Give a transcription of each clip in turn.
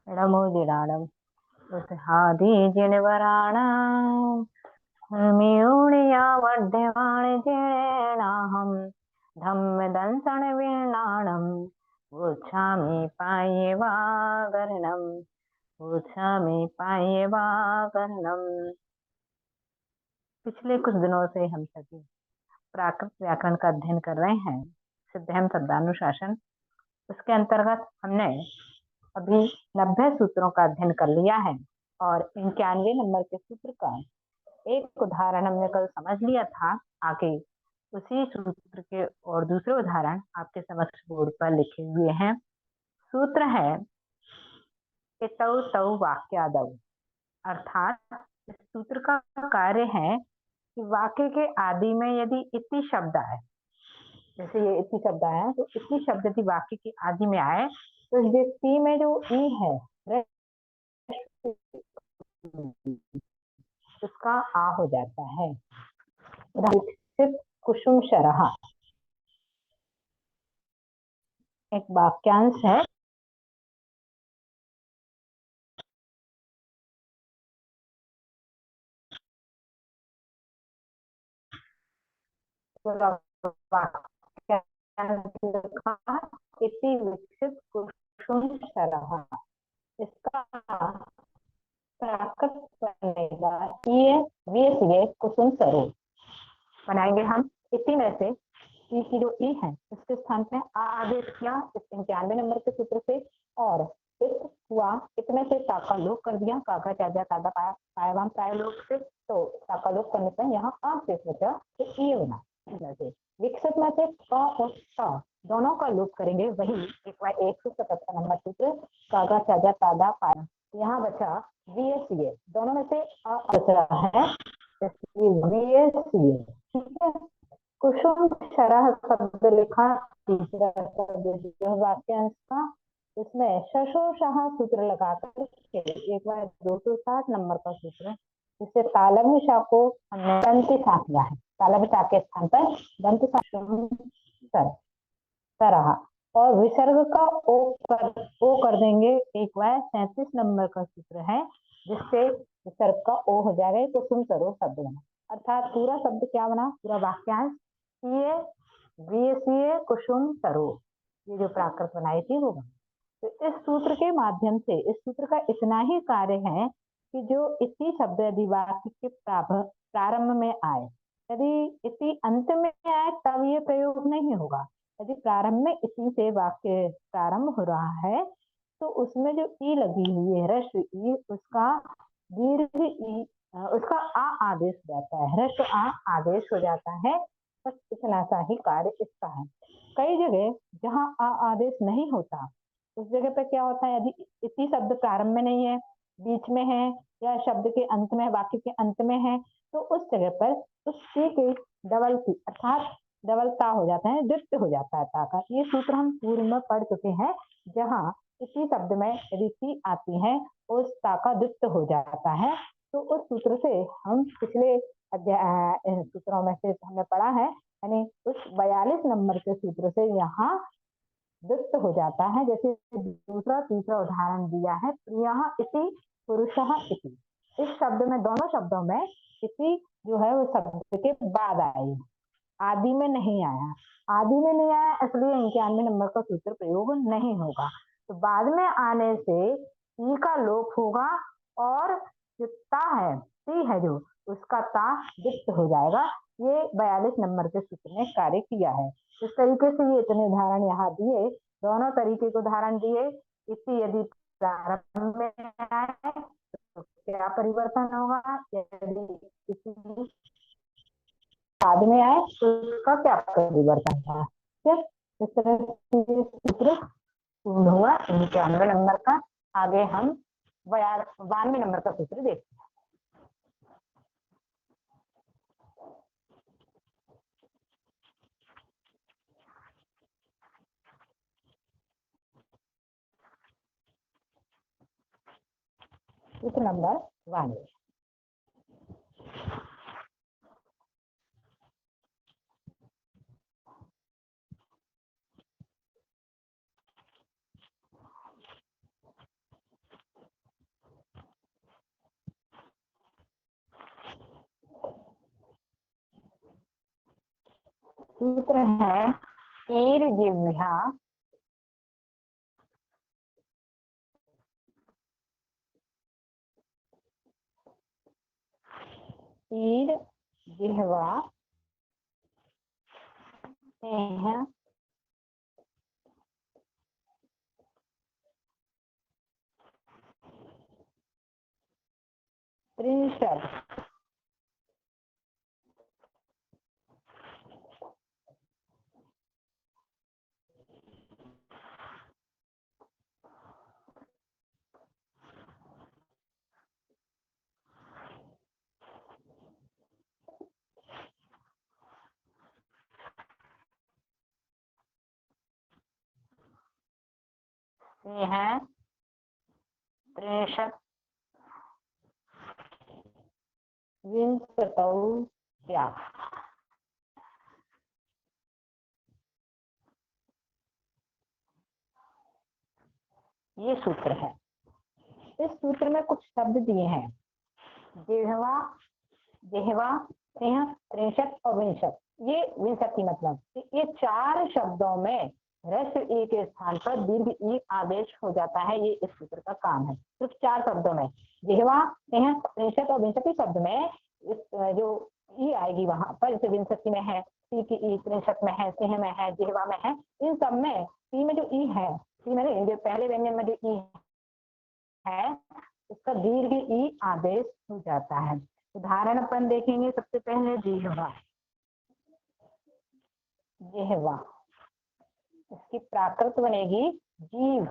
इडमुजिडाडम उत्हादी जिनवराणाम हमियोनिया वड्डेवाण जिनेनाहम धम्मदंसन वीणाणम उच्छामि पायेवागरणम उच्छामि पायेवागरणम। पिछले कुछ दिनों से हम सभी प्राकृत व्याकरण का अध्ययन कर रहे हैं, सिद्धहम शब्दानुशासन। उसके अंतर्गत हमने अभी 90 सूत्रों का अध्ययन कर लिया है और 91 नंबर के सूत्र का एक उदाहरण हमने कल समझ लिया था। आगे उसी सूत्र के और दूसरे उदाहरण आपके समक्ष बोर्ड पर लिखे हुए हैं। सूत्र है इतौ तौ वाक्यादौ, अर्थात इस सूत्र का कार्य है कि वाक्य के आदि में यदि इति शब्द आए, जैसे ये इति शब्द आया तो इति शब्द यदि वाक्य के आदि में आए तो इस व्यक्ति में जो ई है उसका आ हो जाता है। विकसित कुसुम शरह एक वाक्यांश है। इति विकसित कुसुम शरह, इसका प्राकृत बनेगा ये कुसुम स्वरूप। बनाएंगे हम इसी में से ई की जो ई है उसके स्थान पे आ आदेश किया इस 91 नंबर के सूत्र से, और इस हुआ इतने से ताका लोप कर दिया, काका चाचा तादा पायावाम प्राय लोप से, तो ताका लोप करने पर यहाँ आ शेष बचा तो ई बना। विकसित में से क और ता दोनों का लोप करेंगे, वही 177 नंबर सूत्र काका चाचा तादा पाया, यहाँ बचा वीएससीए, दोनों में से आ बच रहा है वीएससीए। ठीक है, कुसुम शरह शब्द लिखा, तीसरा शब्द वाक्यांश का, इसमें शशोशाह सूत्र लगाकर एक बार 260 नंबर का सूत्र, जिससे तालव्य शाह को हमने दंत शाह किया है, तालव्य शाह के स्थान पर दंत शाह तरह, और विसर्ग का ओ कर देंगे। एक बार 37 नंबर का सूत्र है जिससे विसर्ग का ओ हो जाएगा, कुसुम सरो शब्द बना। अर्थात पूरा शब्द क्या बना, पूरा वाक्यांश कुसुम सरो, ये जो प्राकृत बनाई थी वो बना। तो इस सूत्र के माध्यम से इस सूत्र का इतना ही कार्य है कि जो इति शब्द यदि वाक्य के प्रारंभ में आए, यदि इति अंत में आए तब ये प्रयोग नहीं होगा। यदि प्रारंभ में इति से वाक्य प्रारंभ हो रहा है तो उसमें जो ई लगी हुई है ह्रस्व ई, उसका दीर्घ ई, उसका आ आदेश हो जाता है, ह्रस्व आ आदेश हो जाता है। बस इतना सा ही कार्य इसका है। कई जगह जहाँ आ आदेश नहीं होता उस जगह पर क्या होता है, यदि इति शब्द प्रारंभ में नहीं है, बीच में है, या शब्द के अंत में, वाक्य के अंत में है, तो उस जगह पर उस सी के डबल सी अर्थात डबल ता हो जाता है, द्वित्व हो जाता है ता का। ये सूत्र हम पूर्व में पढ़ चुके हैं, जहाँ इसी शब्द में यदि सी आती है उस ता का द्वित्व हो जाता है। तो उस सूत्र से हम पिछले सूत्रों में से हमने पढ़ा है, यानी उस 42 नंबर के सूत्र से यहाँ द्वित्व हो जाता है। जैसे दूसरा तीसरा उदाहरण दिया है, यहाँ इति पुरुषः इति, इस शब्द में दोनों शब्दों में इति जो है वो शब्द के बाद आई, आदि में नहीं आया। आदि में नहीं आया इसलिए 91 नंबर का सूत्र प्रयोग नहीं होगा। तो बाद में आने से ई का लोप होगा और जो ता है ती है जो उसका ता दुप्त हो जाएगा। ये 42 नंबर के सूत्र ने कार्य किया है। इस तरीके से ये इतने उदाहरण यहाँ दिए, दोनों तरीके के उदाहरण दिए। इसी यदि प्रारंभ में आए तो क्या परिवर्तन होगा, यदि इसी बाद में आए तो उसका क्या परिवर्तन था। ठीक, इस तरह से सूत्र पूर्ण हुआ 91 नंबर का। आगे हम 92 नंबर का सूत्र देखते हैं। सूत्र नंबर 92, सूत्र है ईर जिह्वा ईर जिह्वा स्नेह त्रिंशत् स्नेह त्रिंशत् विंशतौ स्यात्। ये सूत्र है। इस सूत्र में कुछ शब्द दिए हैं, जिह्वा जिह्वा स्नेह त्रिंशत् और विंशत। ये विंशति मतलब ये 4 शब्दों में ह्रस्व ई के स्थान पर दीर्घ ई आदेश हो जाता है। ये इस सूत्र का काम है। सिर्फ 4 शब्दों में, जिह्वा स्नेह त्रिंशत् और विंशति शब्द में इस जो ई आएगी वहां पर, जैसे विंशति में है सी की ई, त्रिंशत् में है, स्नेह में है, जिह्वा में है, इन सब में सी में जो ई है, सी में जो पहले व्यंजन में जो ई है उसका दीर्घ ई आदेश हो जाता है। उदाहरण अपन देखेंगे। सबसे पहले जिह्वा, जिह्वा इसकी प्राकृत बनेगी जीव।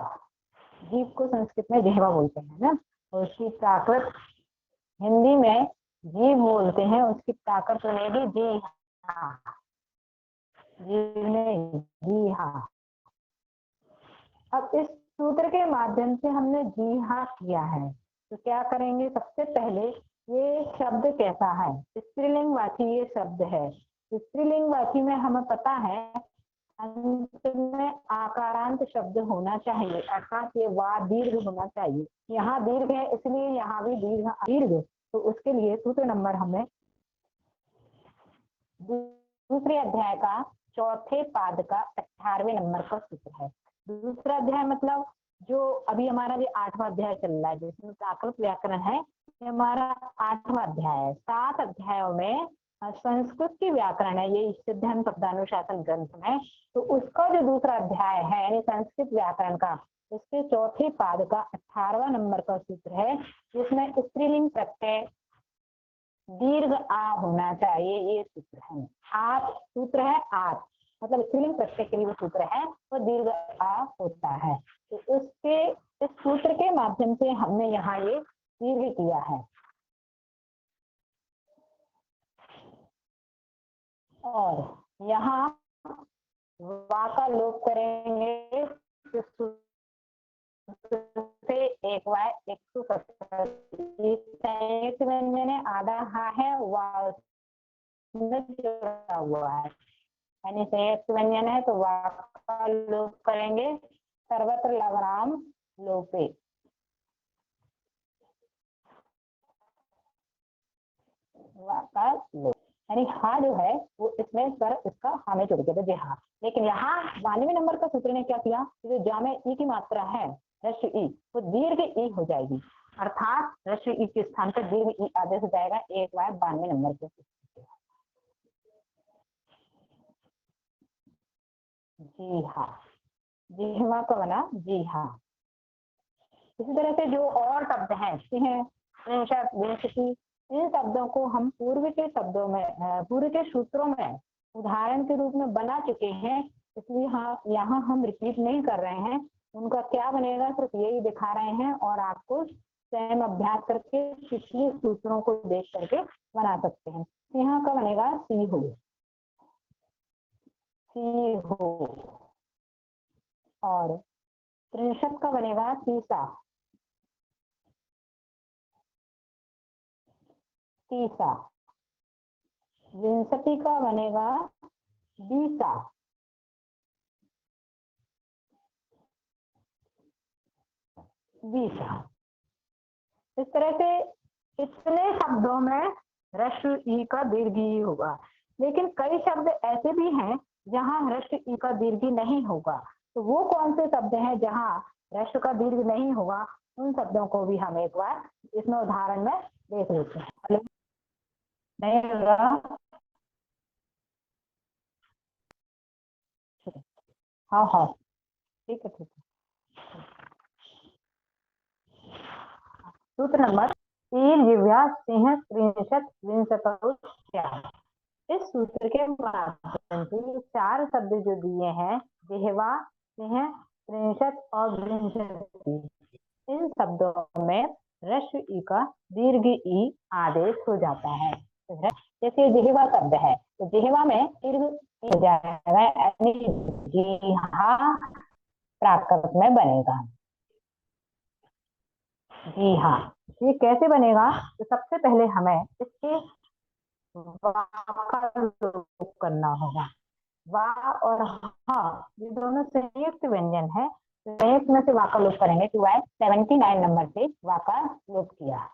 जीव को संस्कृत में जिह्वा बोलते हैं ना, और उसकी प्राकृत हिंदी में जीव बोलते हैं, उसकी प्राकृत बनेगी जीहा। जीव नहीं, जीहा। अब इस सूत्र के माध्यम से हमने जीहा किया है, तो क्या करेंगे? सबसे पहले ये शब्द कैसा है? स्त्रीलिंगवाची ये शब्द है। स्त्रीलिंगवाची में हमें पता है अंत में आकारांत शब्द होना चाहिए, अर्थात ये वा दीर्घ होना चाहिए। यहाँ दीर्घ है इसलिए यहाँ भी दीर्घ, तो उसके लिए सूत्र नंबर हमें दूसरे अध्याय का चौथे पाद का 18वें नंबर का सूत्र है। दूसरा अध्याय मतलब जो अभी हमारा जो 8वां अध्याय चल रहा है, जिसमें प्राकृत व्याकरण है, ये हमारा 8वां अध्याय है। 7 अध्यायों में संस्कृत की व्याकरण है, ये सिद्धांत शब्दानुशासन ग्रंथ में। तो उसका जो दूसरा अध्याय है यानी संस्कृत व्याकरण का, उसके चौथे पाद का 18वां नंबर का सूत्र है, जिसमें स्त्रीलिंग प्रत्यय दीर्घ आ होना चाहिए। ये सूत्र है। आप सूत्र है आप, मतलब स्त्रीलिंग प्रत्यय के लिए वो सूत्र है, वो दीर्घ आ होता है। तो उसके इस सूत्र के माध्यम से हमने यहाँ ये दीर्घ किया है। और यहाँ वा का लोप करेंगे से एक वाय 170 व्यंजन आधा हा है, वा जुड़ा हुआ है, यानी संयुक्त व्यंजन है, तो वा का लोप करेंगे। सर्वत्र लवणाम लोपे, वा का लोप यानी हा जो है वो इसमें स्वर इसका हा में जुड़ गया, जी हाँ। लेकिन यहाँ 92वें नंबर का सूत्र ने क्या किया, जो जा में ई की मात्रा है ह्रस्व ई, वो दीर्घ ई हो जाएगी, अर्थात ह्रस्व ई के स्थान पर दीर्घ ई आदेश हो जाएगा 1/92 नंबर के। जी हाँ, जिह्वा का बना जी हाँ। इसी तरह से जो और शब्द हैं, इन शब्दों को हम पूर्व के शब्दों में, पूर्व के सूत्रों में उदाहरण के रूप में बना चुके हैं, इसलिए हाँ यहाँ हम रिपीट नहीं कर रहे हैं। उनका क्या बनेगा सिर्फ यही दिखा रहे हैं, और आपको स्वयं अभ्यास करके पिछले सूत्रों को देख करके बना सकते हैं। यहाँ का बनेगा सी हो, सी हो, और त्रिंशत का बनेगा तीसा, तीसा। विंशति का बनेगा बीसा, बीसा। इस तरह से इतने शब्दों में ह्रस्व ई का दीर्घ ई होगा। लेकिन कई शब्द ऐसे भी हैं जहां ह्रस्व ई का दीर्घ नहीं होगा। तो वो कौन से शब्द हैं जहां ह्रस्व का दीर्घ नहीं होगा, उन शब्दों को भी हम एक बार इसमें उदाहरण में देख लेते हैं। नहीं होगा? हाँ हाँ, ठीक है ठीक है। सूत्र नंबर 3, जिह्वा सिंह त्रिंशत विंशतौ। इस सूत्र के माध्यम से 4 शब्द जो दिए हैं, जिह्वा सिंह त्रिंशत और विंशति, इन शब्दों में ह्रस्व ई का दीर्घ ई आदेश हो जाता है। जैसे जिह्वा शब्द है तो जिह्वा में दीर्घ हो जाएगा, यानी जिहा प्राकृत में बनेगा। जी हाँ, ये कैसे बनेगा? तो सबसे पहले हमें इसके वा का लोप करना होगा। वा और हा ये दोनों संयुक्त व्यंजन है, संयुक्त में से वा का लोप करेंगे तो 79 नंबर से वा का लोप किया।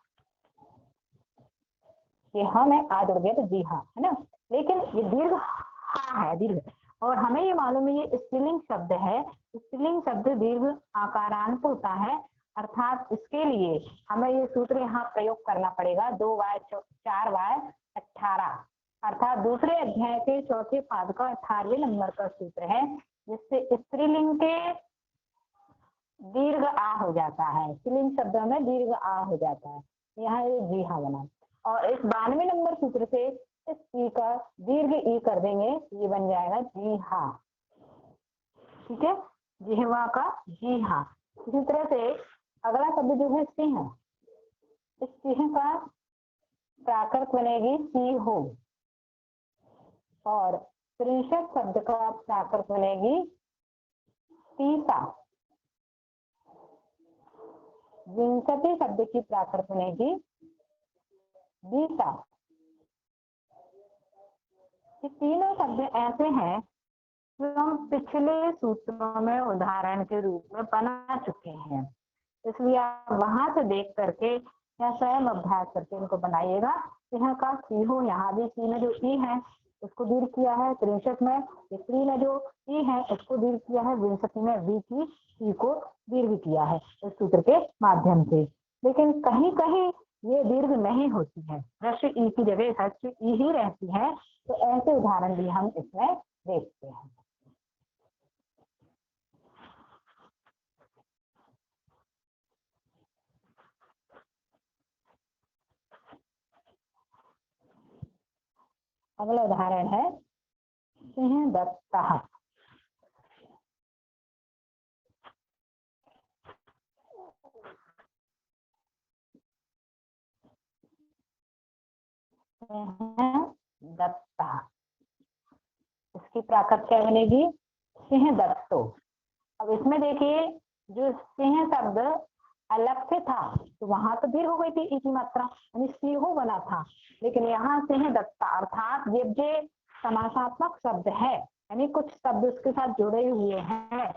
ये हाँ में आ जुड़ गया तो जी हाँ, है ना। लेकिन ये दीर्घ हा है, दीर्घ, और हमें ये मालूम है ये स्त्रीलिंग शब्द है। स्त्रीलिंग शब्द दीर्घ आकारांत होता है, अर्थात इसके लिए हमें ये सूत्र यहाँ प्रयोग करना पड़ेगा। 2y 4y 18, अर्थात दूसरे अध्याय के चौथे पाद का 18वें नंबर का सूत्र है, जिससे स्त्रीलिंग के दीर्घ आ हो जाता है। स्त्रीलिंग शब्दों में दीर्घ आ हो जाता है, यहाँ ये जी हाँ बना। और इस 92 नंबर सूत्र से इस ई का दीर्घ ई कर देंगे, ये बन जाएगा जी हाँ। ठीक है, जिह्वा का जी हाँ। इसी तरह से अगला शब्द जो है सिंह, इस सिंह का प्राकृत बनेगी सी हो, और त्रिंशत शब्द का प्राकृत बनेगी तीसा। विंशति शब्द की प्राकृत बनेगी दिशा। ये तीनों शब्द ऐसे हैं जो हम पिछले सूत्रों में उदाहरण के रूप में बना चुके हैं, इसलिए आप वहां से देख करके या स्वयं अभ्यास करके इनको बनाइएगा। यहाँ का सी हो, यहाँ भी सी में जो ई है उसको दूर किया है, त्रिंशत में त्री में जो ई है उसको दूर किया है, विंशति में वी की ई को दीर्घ किया है इस सूत्र के माध्यम से। लेकिन कहीं कहीं ये दीर्घ नहीं होती है, ह्रस्व ई की जगह ह्रस्व ई ही रहती है, तो ऐसे उदाहरण भी हम इसमें देखते हैं। अगला उदाहरण है सिंह दत्ता। दत्ता, इसकी प्राकृत क्या बनेगी? सिंह दत्तो। अब इसमें देखिए, जो सिंह शब्द अलग से था तो वहां तो दीर्घ हो गई थी ई की मात्रा, यानी सिंहो बना था। लेकिन यहाँ सिंह दत्ता, अर्थात ये जो समासात्मक शब्द है, यानी कुछ शब्द उसके साथ जुड़े हुए हैं,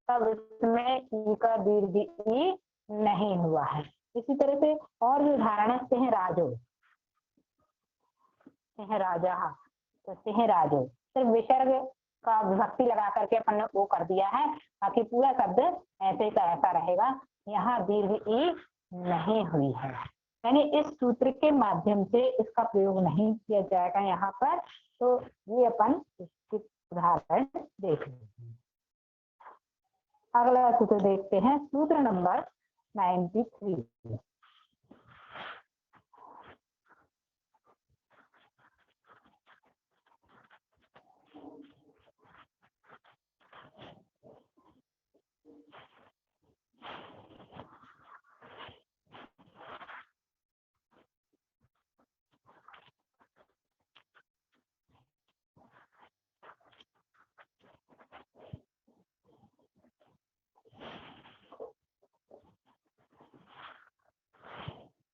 तब इसमें ई का दीर्घ ई नहीं हुआ है। इसी तरह से और भी उदाहरण है, सिंह राजो, सिंह राजा, तो सिंह राजो सिर्फ विसर्ग का विभक्ति लगा करके अपन ने वो कर दिया है, बाकी पूरा शब्द ऐसे का ऐसा रहेगा, यहाँ दीर्घ ई नहीं हुई है। यानी इस सूत्र के माध्यम से इसका प्रयोग नहीं किया जाएगा यहाँ पर। तो ये अपन इसकी उदाहरण देख लेते हैं। अगला सूत्र देखते हैं, सूत्र नंबर 93।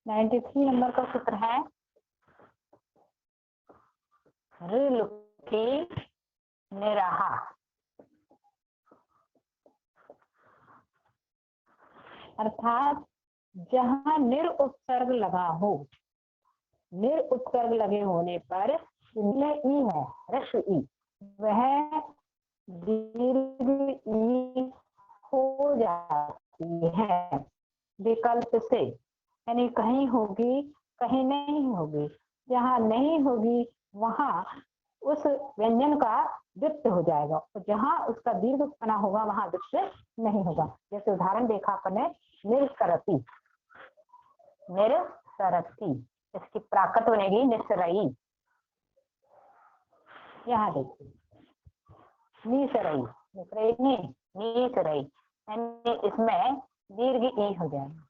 93 नंबर का सूत्र है ऋलुकी निराहा, अर्थात जहां निर उपसर्ग लगा हो, निर उपसर्ग लगे होने पर ई है रस ई, वह दीर्घ ई हो जाती है विकल्प से, यानी कहीं होगी कहीं नहीं होगी। जहाँ नहीं होगी वहां उस व्यंजन का द्वित्व हो जाएगा, और जहां उसका दीर्घ बना होगा वहां द्वित्व नहीं होगा। जैसे उदाहरण देखा अपने निरसरती, निरसरती, इसकी प्राकृत बनेगी निसरई। यहाँ देखिए नीसरई, नीसरई, यानी इसमें दीर्घ ई हो जाएगा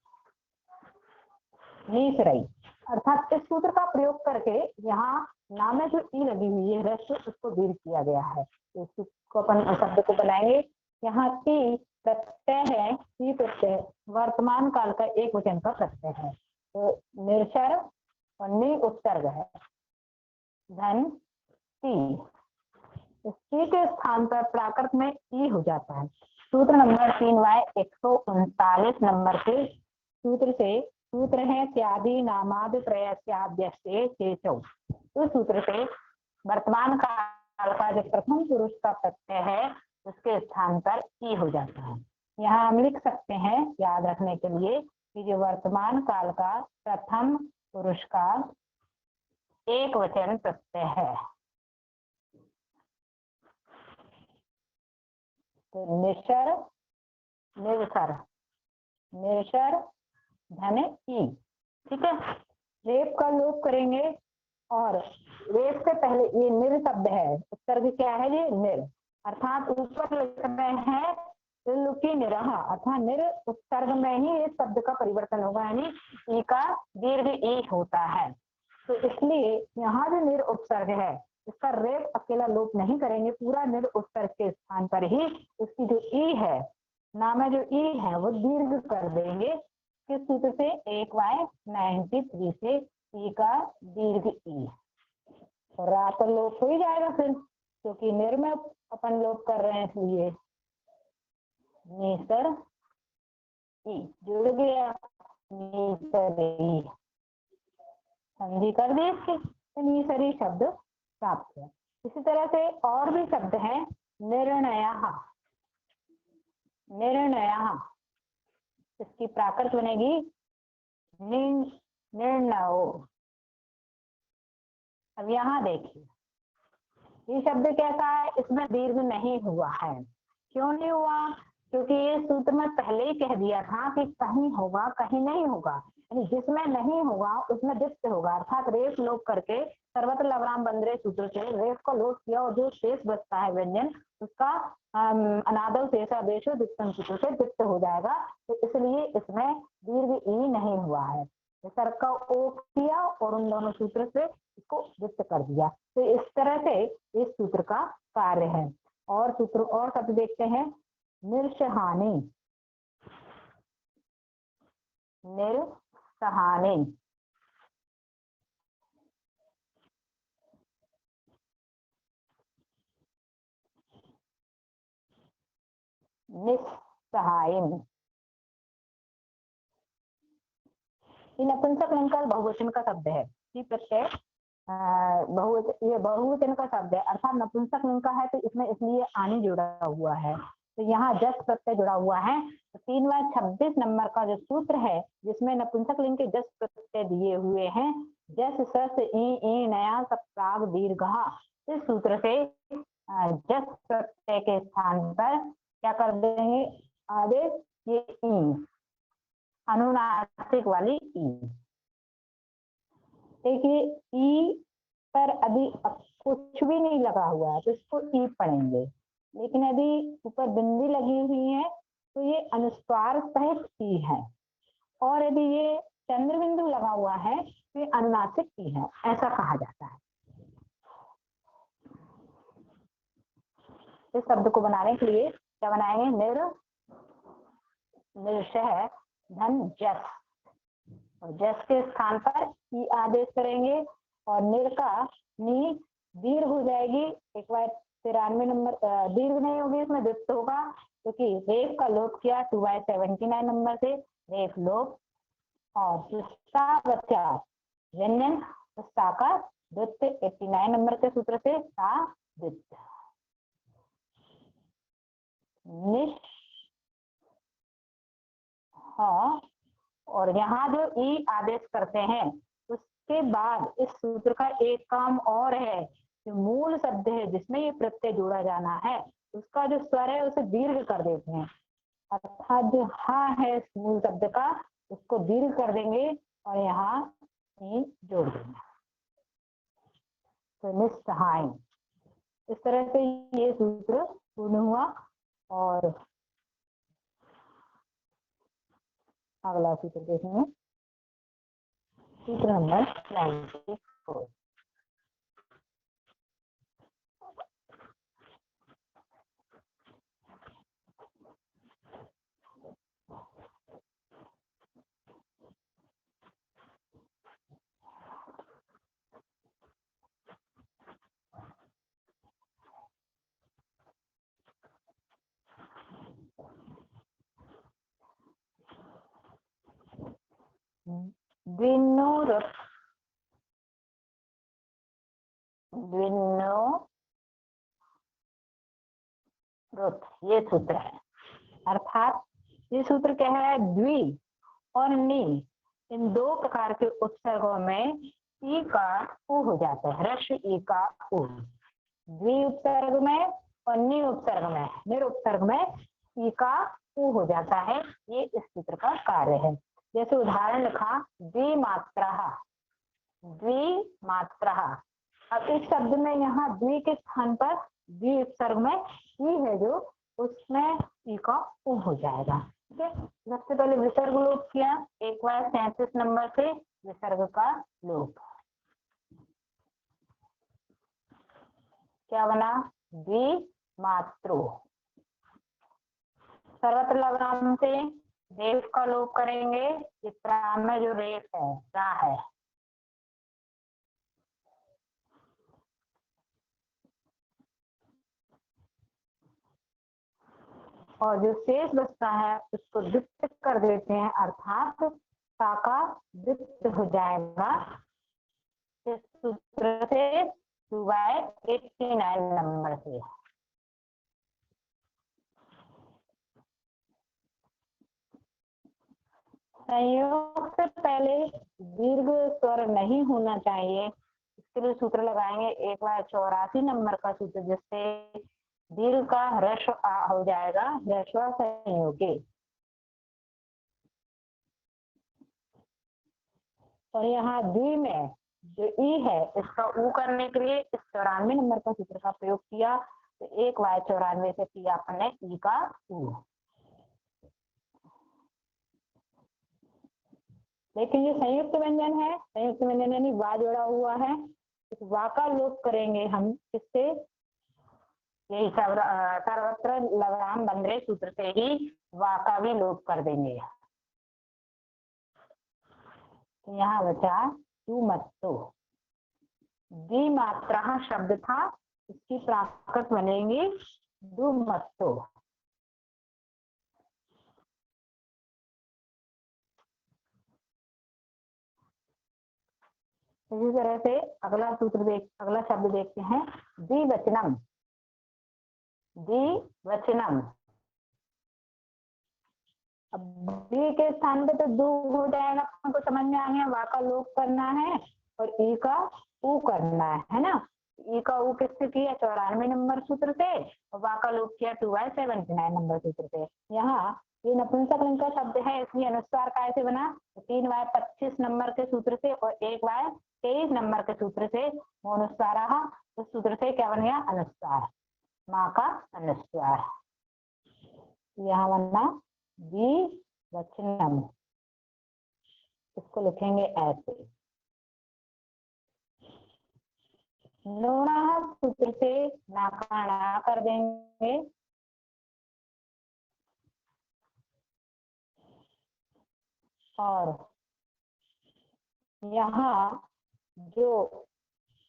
नीसरई। अर्थात इस सूत्र का प्रयोग करके यहाँ नाम में जो ई लगी हुई है रस, उसको दीर्घ किया गया है। तो इसको अपन शब्द को बनाएंगे। यहाँ ती प्रत्यय है, ती प्रत्यय वर्तमान काल का एक वचन का प्रत्यय है, तो निरसर और नि उपसर्ग है, धन ती, ती के स्थान पर प्राकृत में ई हो जाता है। सूत्र नंबर 3Y 139 नंबर के सूत्र से, सूत्र है त्यादि नामाद प्रयस्याद्यस्ते शेषौ। उस सूत्र से वर्तमान काल का जो प्रथम पुरुष का प्रत्यय है उसके स्थान पर ई हो जाता है। यहाँ हम लिख सकते हैं याद रखने के लिए कि जो वर्तमान काल का प्रथम पुरुष का एक वचन प्रत्यय है, तो निशर, निर्सर, निर्सर धन ई, ठीक है। रेप का लोप करेंगे और रेप से पहले ये निर शब्द है, उत्सर्ग क्या है ये निर, अर्थात ऊपर लिख रहे हैं त्रिलोकी निरह, अर्थात निर उत्सर्ग में ही इस शब्द का परिवर्तन होगा, यानी ई का दीर्घ ई होता है। तो इसलिए यहाँ जो निर उपसर्ग है इसका रेप अकेला लोप नहीं करेंगे, पूरा निर उपसर्ग के स्थान पर ही उसकी जो ई है, नाम जो ई है वो दीर्घ कर देंगे। किस सूत्र से? 1Y93 से ई का दीर्घ ई, और रा तो लोप हो ही जाएगा फिर, क्योंकि निर में अपन लोप कर रहे हैं, इसलिए नेसर ई जुड़ गया, नेसर ई संधि कर दी इसकी, तो नेसरी शब्द प्राप्त है। इसी तरह से और भी शब्द हैं, निर्णयः, निर्णयः, इसकी प्राकृत बनेगी निर्णयो। अब यहाँ देखिए ये शब्द कैसा है, इसमें दीर्घ नहीं हुआ है। क्यों नहीं हुआ? क्योंकि ये सूत्र में पहले ही कह दिया था कि कहीं होगा कहीं नहीं होगा, यानी जिसमें नहीं होगा उसमें द्वित्व होगा, अर्थात रेफ लोप करके सर्वत्र लवराम बंदरे सूत्र से रेफ को लोप किया और जो शेष बचता है व्यंजन उसका अनादव शेषादेश द्वित्व सूत्र से द्वित्व हो जाएगा। तो इसलिए इसमें दीर्घ ई नहीं हुआ है, सर का ओ किया और उन दोनों सूत्र से इसको द्वित्व कर दिया। तो इस तरह से इस सूत्र का कार्य है। और सूत्र और शब्द देखते हैं, निर्सहानी, निर्सहानी, निस्सहायम, ये नपुंसक लिंग का बहुवचन का शब्द है। ये प्रत्यय ये बहुवचन का शब्द है, अर्थात नपुंसक लिंग का है, तो इसमें इसलिए आनी जुड़ा हुआ है, तो यहाँ जस प्रत्यय जुड़ा हुआ है। तो 3Y26 नंबर का जो सूत्र है जिसमें नपुंसक लिंग के जस प्रत्यय दिए हुए हैं, जस सस ई नया सब प्राग दीर्घा, इस सूत्र से जस प्रत्यय के स्थान पर क्या कर देंगे आदेश, ये ई अनुनासिक वाली ई। देखिए ई पर अभी कुछ भी नहीं लगा हुआ है तो इसको ई पढ़ेंगे, लेकिन यदि ऊपर बिंदी लगी हुई है तो ये अनुस्वार सहित ई है, और यदि ये चंद्र बिंदु लगा हुआ है तो ये अनुनासिक ई है, ऐसा कहा जाता है। इस शब्द को बनाने के लिए क्या बनाएंगे, निर्शय धन जस, और जस के स्थान पर ई आदेश करेंगे और निर का नी दीर्घ हो जाएगी। 1Y93 नंबर दीर्घ नहीं होगी, इसमें द्वित्व होगा, क्योंकि रेफ का लोप किया 2Y79 नंबर से, रेफ लोप और बच्चा व्यंजन का द्वित्व 89 नंबर के सूत्र से सा द्वित्व। निश हाँ, और यहाँ जो ई आदेश करते हैं उसके बाद इस सूत्र का एक काम और है, जो मूल शब्द है जिसमें ये प्रत्यय जोड़ा जाना है उसका जो स्वर है उसे दीर्घ कर देते हैं, अर्थात जो हा है इस मूल शब्द का उसको दीर्घ कर देंगे और यहाँ ई जोड़ देंगे, तो निस्सहाय। इस तरह से ये सूत्र पूर्ण हुआ। और अगला सूत्र देखेंगे, सूत्र नंबर 94। द्विनोरथ ये सूत्र है, अर्थात ये सूत्र क्या है, द्वि और नी इन दो प्रकार के उपसर्गों में ई का उ हो जाता है, ह्रस्व ई का उ। द्वि उपसर्ग में और नी उपसर्ग में, निर उपसर्ग में ई का उ हो जाता है। ये इस सूत्र का कार्य है। जैसे उदाहरण लिखा, द्विमात्रा, द्विमात्रा। अब इस शब्द में यहाँ द्वि के स्थान पर द्वि उपसर्ग में ई है जो, उसमें ई का उ हो जाएगा। ठीक है, सबसे पहले विसर्ग लोप किया, 137 नंबर से विसर्ग का लोप, क्या बना, द्विमात्रो। सर्वत्र लघुनाम से रेफ का लोप करेंगे, चित्रा में जो रेफ है रा है, और जो शेष बचता है उसको द्वित्व कर देते हैं, अर्थात सा का द्वित्व हो जाएगा। इस सूत्र से 2/89 नंबर से। संयोग से पहले दीर्घ स्वर नहीं होना चाहिए, इसके लिए सूत्र लगाएंगे 1/84 नंबर का सूत्र, जिससे दीर्घ का ह्रस्व आ हो जाएगा, ह्रस्व संयोगी। और यहाँ द्वि में जो ई है इसका ऊ करने के लिए इस 94 नंबर का सूत्र का प्रयोग किया, तो 1/94 से किया अपने ई का ऊ। लेकिन ये संयुक्त व्यंजन है, संयुक्त व्यंजन यानी वा जोड़ा हुआ है, इस वा का लोप करेंगे हम, इससे यही सर्वत्र लघुनाम बंधे सूत्र से ही वा का भी लोप कर देंगे। यहाँ बचा द्विमत्तो, द्विमात्रा शब्द था, इसकी प्राकृत बनेगी द्विमत्तो। इसी तरह से अगला अगला शब्द देखते हैं, द्विवचनम। द्विवचनम, अब द्वि के स्थान पे तो दो हो जाएगा, हमको समझ में आ गया, वा का लोप करना है और ई का ऊ करना है ना। ई का ऊ किससे किया, 94 नंबर सूत्र से, और वा का लोप किया 2/79 नंबर सूत्र से। यहाँ ये नपुंसक लिंग का शब्द है, इसलिए अनुस्वार कैसे बना, 3/25 नंबर के सूत्र से और 1/23 नंबर के सूत्र से अनुस्वार, उस सूत्र से क्या बन गया, अनुस्वार, माँ का अनुस्वार। यहाँ बनना द्विवचनम, इसको लिखेंगे ऐसे। नोणा सूत्र से नाकाना कर देंगे, और यहाँ जो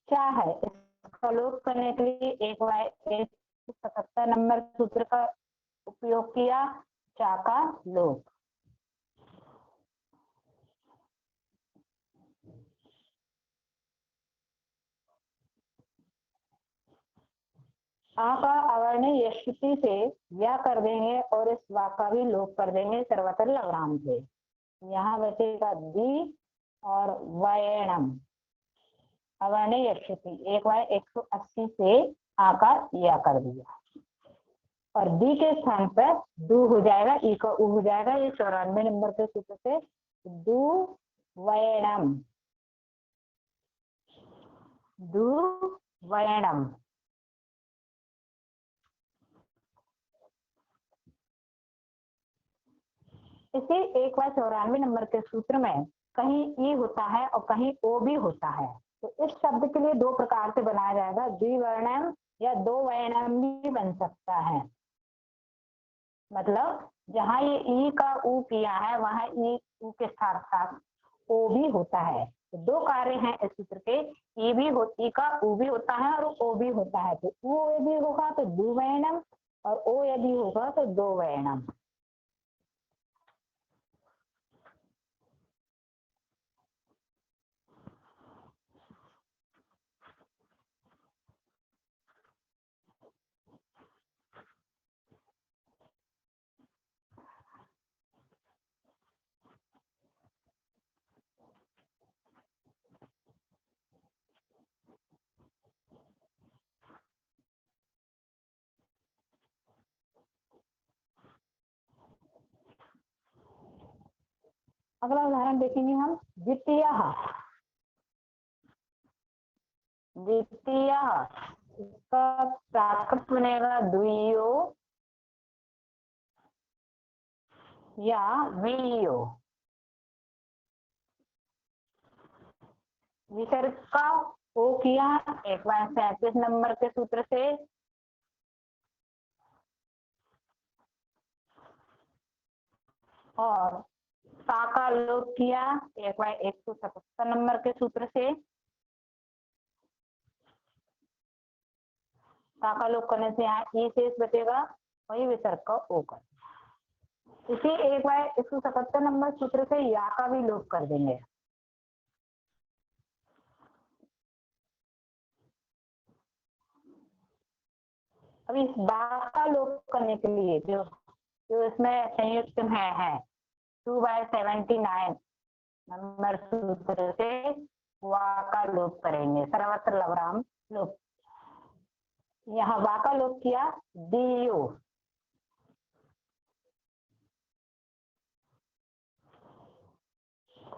चा है इसका लोप करने के लिए 1/177 नंबर सूत्र का उपयोग किया, चा का लोप। आ का अवर्ण यशुति से या कर देंगे और इस वा का भी लोप कर देंगे सर्वत्र लवराम से। यहाँ बचेगा दी और वयणम। अवर्ण यशुति एक बार 180 से आ का या कर दिया और दी के स्थान पर दू हो जाएगा, ई का उ हो जाएगा। ये 94 नंबर के सूत्र से दू वयणम, दू वयणम। इसे 194 नंबर के सूत्र में कहीं ई होता है और कहीं ओ भी होता है, तो इस शब्द के लिए दो प्रकार से बनाया जाएगा, द्विवर्णम या दो वयणम भी बन सकता है। मतलब जहां ये ई का उ किया है वहां ई उ के साथ साथ ओ भी होता है। तो दो कार्य हैं इस सूत्र के, ई भी हो, ई का उ भी होता है और ओ भी होता है। तो उ यदि होगा तो द्विवर्णम और ओ यदि होगा तो दो वर्णम। अगला उदाहरण देखेंगे हम, द्वितीय। द्वितीय इसका प्राकृत बनेगा द्वियो या वियो। विसर्ग का ओ किया 137 नंबर के सूत्र से, और सा का लोप किया 177 नंबर के सूत्र से। सा का लोप करने से यहाँ ई शेष बचेगा, वही विसर्ग का ओ कर। इसी 177 नंबर सूत्र से या का भी लोप कर देंगे। अब इस बा का लोप करने के लिए जो इसमें संयुक्त है 2/79 नंबर सूत्र से वा का लोप करेंगे, सर्वत्र लवराम लोप। यहाँ वा का लोप किया दियो,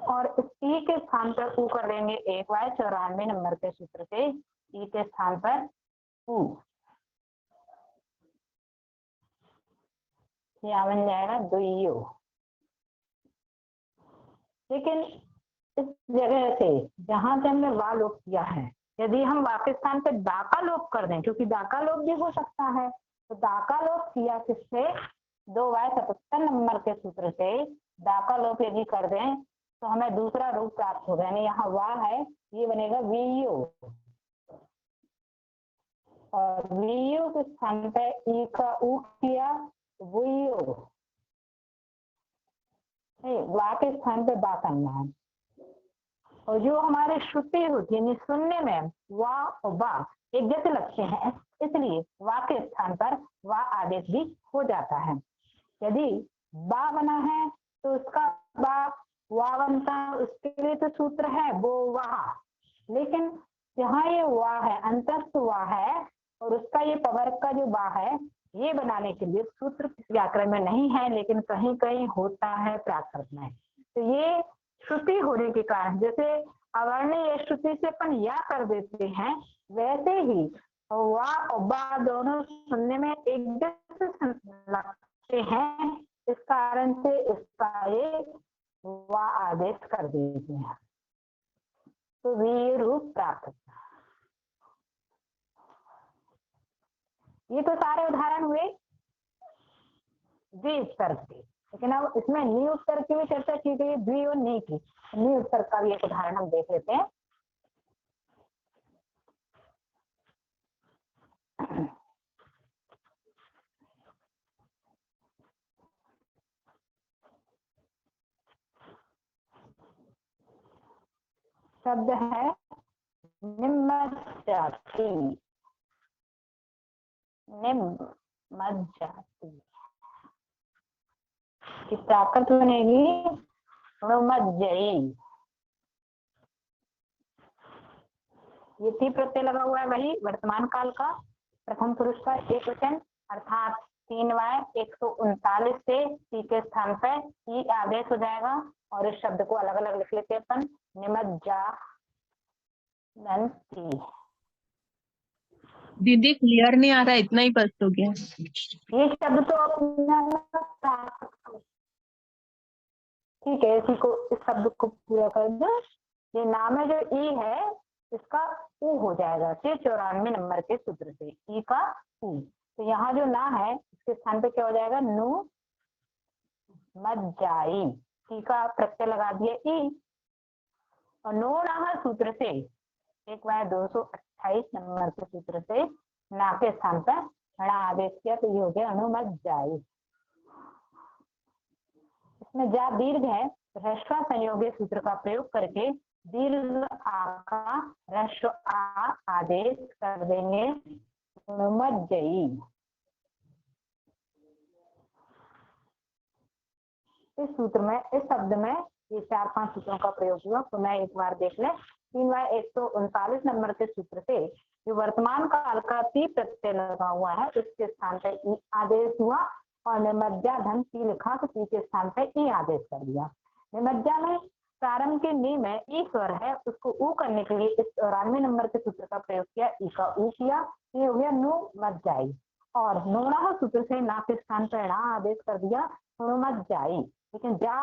और इस ई के स्थान पर उ कर देंगे 1/94 नंबर के सूत्र से, ई के स्थान पर उ। यहाँ बन जाएगा दुइयो। लेकिन इस जगह से जहां से हमने वा लोप किया है, यदि हम वा के स्थान पे दा का लोप कर दें, क्योंकि दा का लोप भी हो सकता है, तो दा का लोप किया किससे, 2/77 नंबर के सूत्र से दा का लोप यदि कर दें तो हमें दूसरा रूप प्राप्त होगा। यानी यहाँ वा है, ये बनेगा वीयो, और वीयो के स्थान पे ई का उ किया वीयो, वा के स्थान पे बा करना है। और जो हमारे श्रुति होती है सुनने में वा और बा एक जैसे लगते हैं, इसलिए वा के स्थान पर वा आदेश भी हो जाता है। यदि बा बना है तो उसका बा वा बनता है, उसके लिए तो सूत्र है वो वाह। लेकिन जहाँ ये वा है, अंतस्थ वा है, और उसका ये पवर्ग का जो बा है, ये बनाने के लिए सूत्र व्याकरण में नहीं है, लेकिन कहीं कहीं होता है प्राकृत में। तो ये श्रुति होने के कारण, जैसे अवर्ण या श्रुति से अपन या कर देते हैं, वैसे ही वा और बा दोनों सुनने में एक जैसे लगते हैं, इस कारण से इसका ये वा आदेश कर देते हैं, तो वी रूप प्राप्त। ये तो सारे उदाहरण हुए द्वि उत्तर के, लेकिन अब इसमें नी उत्तर की भी चर्चा की गई, द्वि और नी की। नी उत्तर का भी एक उदाहरण हम देख लेते हैं। शब्द है निम्न जाति। निमज्जति की प्राकृत बनेगी णुमज्जयी। ये ती प्रत्यय लगा हुआ है वही वर्तमान काल का प्रथम पुरुष का एक वचन अर्थात 3 139 से ती के स्थान पर ई आदेश हो जाएगा और इस शब्द को अलग अलग लिख लेते हैं अपन निमज्जनती। दीदी क्लियर नहीं आ रहा, इतना ही बस हो गया। ये शब्द तो अपना ठीक है, इसी को इस शब्द को पूरा कर दो। ये नाम है जो ई है इसका ऊ हो जाएगा 94 नंबर के सूत्र से ई का ऊ। तो यहाँ जो ना है इसके स्थान पे क्या हो जाएगा नु मज्जाई। ई का प्रत्यय लगा दिया ई और नो ना सूत्र से एक बार 228 नंबर के सूत्र से ना के स्थान पर णा आदेश किया तो ये हो गया अनुमज्जाई। इसमें जा दीर्घ है ह्रस्व संयोगी सूत्र का प्रयोग करके दीर्घ आ का ह्रस्व आ आदेश कर देंगे अनुमज्जयी। इस सूत्र में इस शब्द में ये 4-5 सूत्रों का प्रयोग हुआ तो मैं एक बार देख ले। 3 139 नंबर के सूत्र से जो वर्तमान काल का ती प्रत्यय लगा हुआ है उसके स्थान पर ई आदेश हुआ और निमज्जा धन ती लिखा तो ती के स्थान पर ई आदेश कर दिया। निमज्जा में प्रारंभ के नी में ई स्वर है उसको ऊ करने के लिए इस 94 नंबर के सूत्र का प्रयोग किया ई का ऊ किया ये हो गया नु मज्जाई और नोना सूत्र से ना के स्थान पर णा आदेश कर दिया णुमज्जाई। लेकिन जा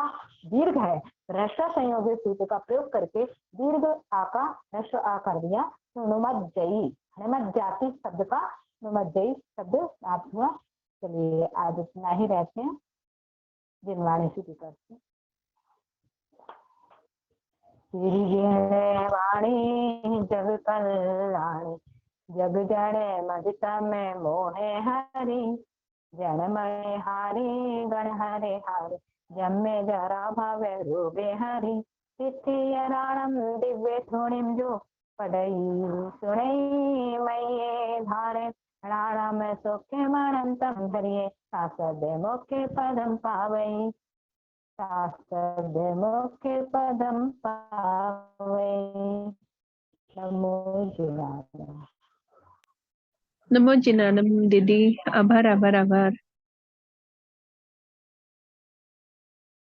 दीर्घ है ह्रस्व संयोगी सूत्र का प्रयोग करके दीर्घ आ का ह्रस्व आ कर दिया तो णुमज्जयी निमज्जाति शब्द का णुमज्जयी शब्द प्राप्त हुआ। चलिए आज इतना ही रहते हैं। जिनवाणी से करते वाणी जग कल्याणी जग जड़े मदिता में मोहे हरि जनमय हारी गण हरे हारे जम्मे जरा भवे रूपे हरि तिथियराणम दिव्य थोड़िम जो पढ़ई सुनई मये धारे राणम सुखे मनंतम धरिये सासदे मुखे पदम पावई सासदे मुखे पदम पावई। नमो जिनानम। नमो जिनानम दीदी, आभार आभार आभार।